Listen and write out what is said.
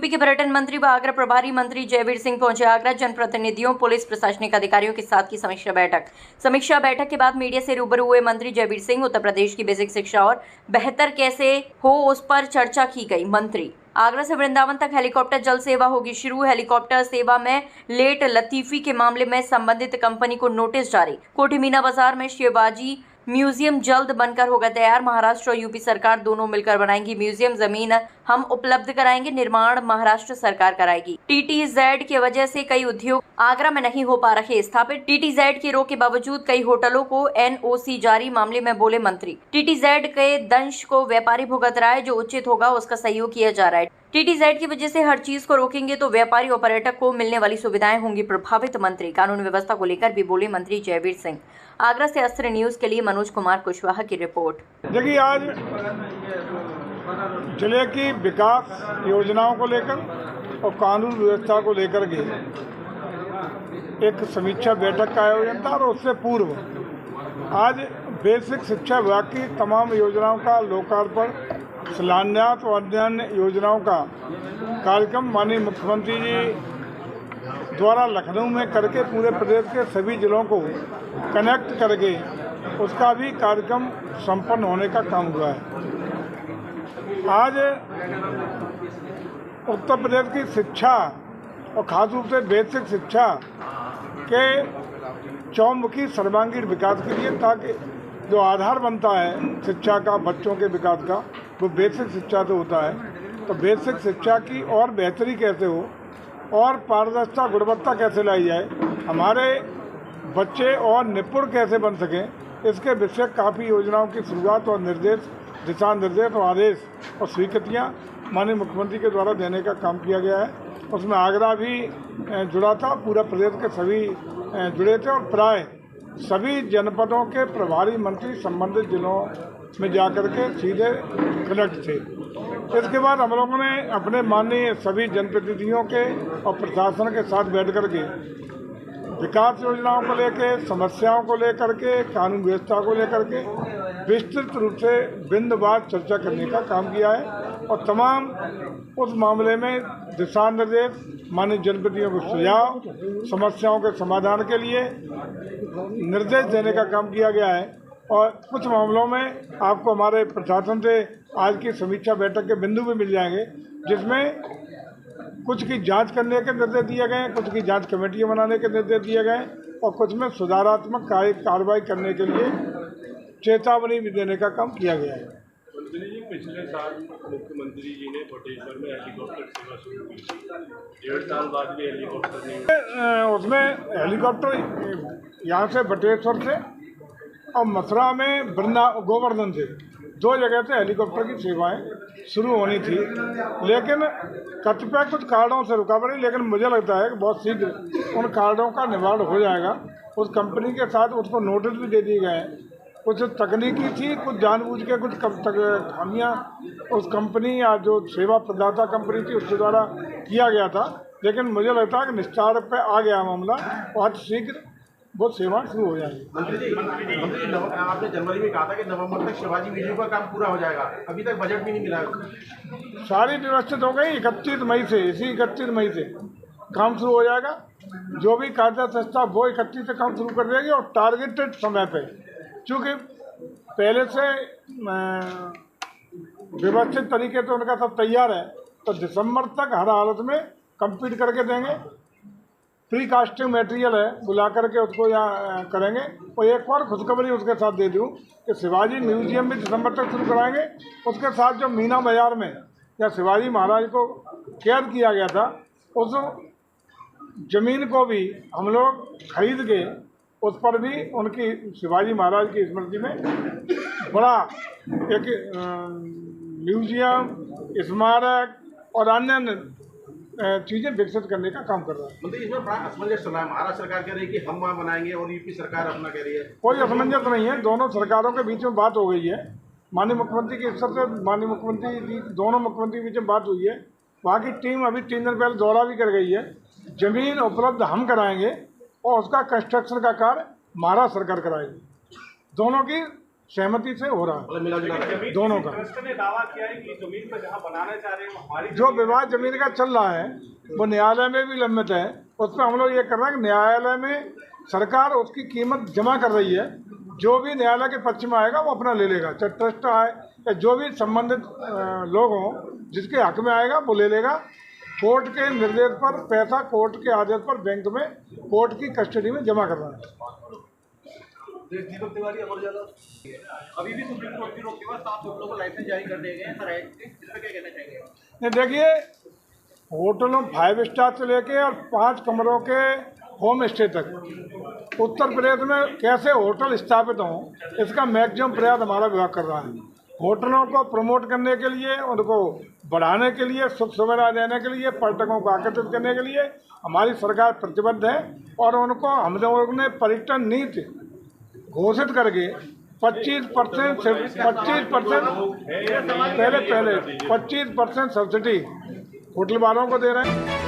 UP के पर्यटन मंत्री व आगरा प्रभारी मंत्री जयवीर सिंह पहुंचे आगरा। जनप्रतिनिधियों, पुलिस, प्रशासनिक अधिकारियों के साथ की समीक्षा बैठक के बाद मीडिया से रूबरू हुए मंत्री जयवीर सिंह उत्तर प्रदेश की बेसिक शिक्षा और बेहतर कैसे हो उस पर चर्चा की गई। मंत्री आगरा से वृंदावन तक हेलीकॉप्टर जल सेवा होगी शुरू। हेलीकॉप्टर सेवा में लेट लतीफी के मामले में संबंधित कंपनी को नोटिस जारी। कोठी मीना बाजार में शिवाजी म्यूजियम जल्द बनकर होगा तैयार। महाराष्ट्र और यूपी सरकार दोनों मिलकर बनाएंगी म्यूजियम। जमीन हम उपलब्ध कराएंगे, निर्माण महाराष्ट्र सरकार कराएगी। टीटीजेड की वजह से कई उद्योग आगरा में नहीं हो पा रहे स्थापित। टीटीजेड की रोक के बावजूद कई होटलों को एनओसी जारी। मामले में बोले मंत्री, टीटीजेड के दंश को व्यापारी भुगत रहा है, जो उचित होगा उसका सहयोग किया जा रहा है। टीटीजेड की वजह से हर चीज को रोकेंगे तो व्यापारी और पर्यटक को मिलने वाली सुविधाएं होंगी प्रभावित। मंत्री कानून व्यवस्था को लेकर भी बोले मंत्री जयवीर सिंह। आगरा से अस्त्र न्यूज के लिए मनोज कुमार कुशवाहा की रिपोर्ट। देखिए, आज जिले की विकास योजनाओं को लेकर और कानून व्यवस्था को लेकर के एक समीक्षा बैठक का आयोजन था और उससे पूर्व आज बेसिक शिक्षा विभाग की तमाम योजनाओं का लोकार्पण, शिलान्यास और अन्य योजनाओं का कार्यक्रम माननीय मुख्यमंत्री जी द्वारा लखनऊ में करके पूरे प्रदेश के सभी जिलों को कनेक्ट करके उसका भी कार्यक्रम संपन्न होने का काम हुआ है। आज उत्तर प्रदेश की शिक्षा और खास रूप से बेसिक शिक्षा के चौमुखी सर्वांगीण विकास के लिए, ताकि जो आधार बनता है शिक्षा का, बच्चों के विकास का, वो बेसिक शिक्षा से होता है। तो बेसिक शिक्षा की और बेहतरी कैसे हो और पारदर्शिता, गुणवत्ता कैसे लाई जाए, हमारे बच्चे और निपुण कैसे बन सकें, इसके विषय काफ़ी योजनाओं की शुरुआत और निर्देश, दिशा निर्देश और आदेश और स्वीकृतियाँ माननीय मुख्यमंत्री के द्वारा देने का काम किया गया है। उसमें आगरा भी जुड़ा था, पूरा प्रदेश के सभी जुड़े थे और प्राय सभी जनपदों के प्रभारी मंत्री संबंधित जिलों में जाकर के सीधे कनेक्ट थे। इसके बाद हम लोगों ने अपने माननीय सभी जनप्रतिनिधियों के और प्रशासन के साथ बैठ कर के विकास योजनाओं को लेकर, समस्याओं को लेकर के, कानून व्यवस्था को लेकर के विस्तृत रूप से बिंदुवार चर्चा करने का काम किया है और तमाम उस मामले में दिशा निर्देश, माननीय जनप्रतिनिधियों को सुझाव, समस्याओं के समाधान के लिए निर्देश देने का काम किया गया है। और कुछ मामलों में आपको हमारे प्रशासन से आज की समीक्षा बैठक के बिंदु भी मिल जाएंगे, जिसमें कुछ की जांच करने के निर्देश दिए गए हैं, कुछ की जांच कमेटियां बनाने के निर्देश दिए गए हैं और कुछ में सुधारात्मक कार्रवाई करने के लिए चेतावनी भी देने का काम किया गया है। मंत्री जी, पिछले साल मुख्यमंत्री जी ने कोटेश्वर में हेलीकॉप्टर सेवा शुरू की थी, 1.5 साल बाद भी हेलीकॉप्टर नहीं। उसमें हेलीकॉप्टर यहाँ से बटेश्वर से और मथुरा में गोवर्धन से 2 जगह से हेलीकॉप्टर की सेवाएं शुरू होनी थी, लेकिन कतिपय कुछ कारणों से रुका पड़ी। लेकिन मुझे लगता है कि बहुत शीघ्र उन कारणों का निवारण हो जाएगा। उस कंपनी के साथ उसको नोटिस भी दे दिए गए हैं। कुछ तकनीकी थी, कुछ जानबूझ के कुछ खामियाँ उस कंपनी या जो सेवा प्रदाता कंपनी थी उसके द्वारा किया गया था, लेकिन मुझे लगता है कि निस्तार पे आ गया मामला और शीघ्र वो सेवा शुरू हो जाएगी। मंत्री जी, आपने जनवरी में कहा था कि नवंबर तक शिवाजी म्यूजियम का काम पूरा हो जाएगा, अभी तक बजट भी नहीं मिला। सारी व्यवस्थित हो गई। 31 मई से, इसी 31 मई से काम शुरू हो जाएगा। जो भी कार्य संस्था वो 31 से काम शुरू कर देगी और टारगेटेड समय पे, चूँकि पहले से व्यवस्थित तरीके से उनका सब तैयार है, तो दिसंबर तक हर हालत में कंप्लीट करके देंगे। प्री कास्टिंग मटेरियल है, बुला करके उसको यहाँ करेंगे। और एक और खुशखबरी उसके साथ दे दूँ कि शिवाजी म्यूजियम भी दिसंबर तक शुरू कराएंगे। उसके साथ जो मीना बाजार में या शिवाजी महाराज को कैद किया गया था, उस जमीन को भी हम लोग खरीद के उस पर भी उनकी शिवाजी महाराज की स्मृति में बड़ा एक म्यूजियम, स्मारक और अन्य चीज़ें विकसित करने का काम कर रहा है। मतलब इसमें बड़ा असमंजस चल रहा है। महाराष्ट्र सरकार कह रही है कि हम वहाँ बनाएंगे और यूपी सरकार अपना कह रही है। कोई असमंजस नहीं है, दोनों सरकारों के बीच में बात हो गई है। माननीय मुख्यमंत्री के स्तर से माननीय मुख्यमंत्री जी, दोनों मुख्यमंत्री के बीच में बात हुई है। वहाँ की टीम अभी 3 दिन पहले दौरा भी कर गई है। जमीन उपलब्ध हम कराएंगे और उसका कंस्ट्रक्शन का कार्य महाराष्ट्र सरकार कराएगी। दोनों की सहमति से हो रहा मतलब मिला जुला के है दोनों का। ट्रस्ट ने दावा किया है कि जमीन पर जहां बनाना चाह रहे हैं वो हमारी जो विवाद जमीन का चल रहा है वो न्यायालय में भी लंबित है, उस पर हम लोग ये कर रहे हैं कि न्यायालय में सरकार उसकी कीमत जमा कर रही है, जो भी न्यायालय के पक्ष में आएगा वो अपना ले लेगा, चाहे ट्रस्ट आए या जो भी संबंधित लोग हों, जिसके हक में आएगा वो ले लेगा। कोर्ट के निर्देश पर पैसा कोर्ट के आदेश पर बैंक में कोर्ट की कस्टडी में जमा करना है। दीपक तिवारी अमर उजाला अभी भी सुप्रीम कोर्ट की रोक के बाद 7 होटलों को लाइसेंस जारी कर दिए गए हैं सर, इस पर क्या कहना चाहेंगे? नहीं, देखिए, होटलों 5 स्टार से लेके और 5 कमरों के होम स्टे तक उत्तर प्रदेश में कैसे होटल स्थापित हों, इसका मैक्सिमम प्रयास हमारा विभाग कर रहा है। होटलों को प्रमोट करने के लिए, उनको बढ़ाने के लिए, सुख सुविधा देने के लिए, पर्यटकों को आकर्षित करने के लिए हमारी सरकार प्रतिबद्ध है और उनको हम लोगों ने पर्यटन नीति घोषित करके 25% पहले 25% सब्सिडी होटल वालों को दे रहे हैं।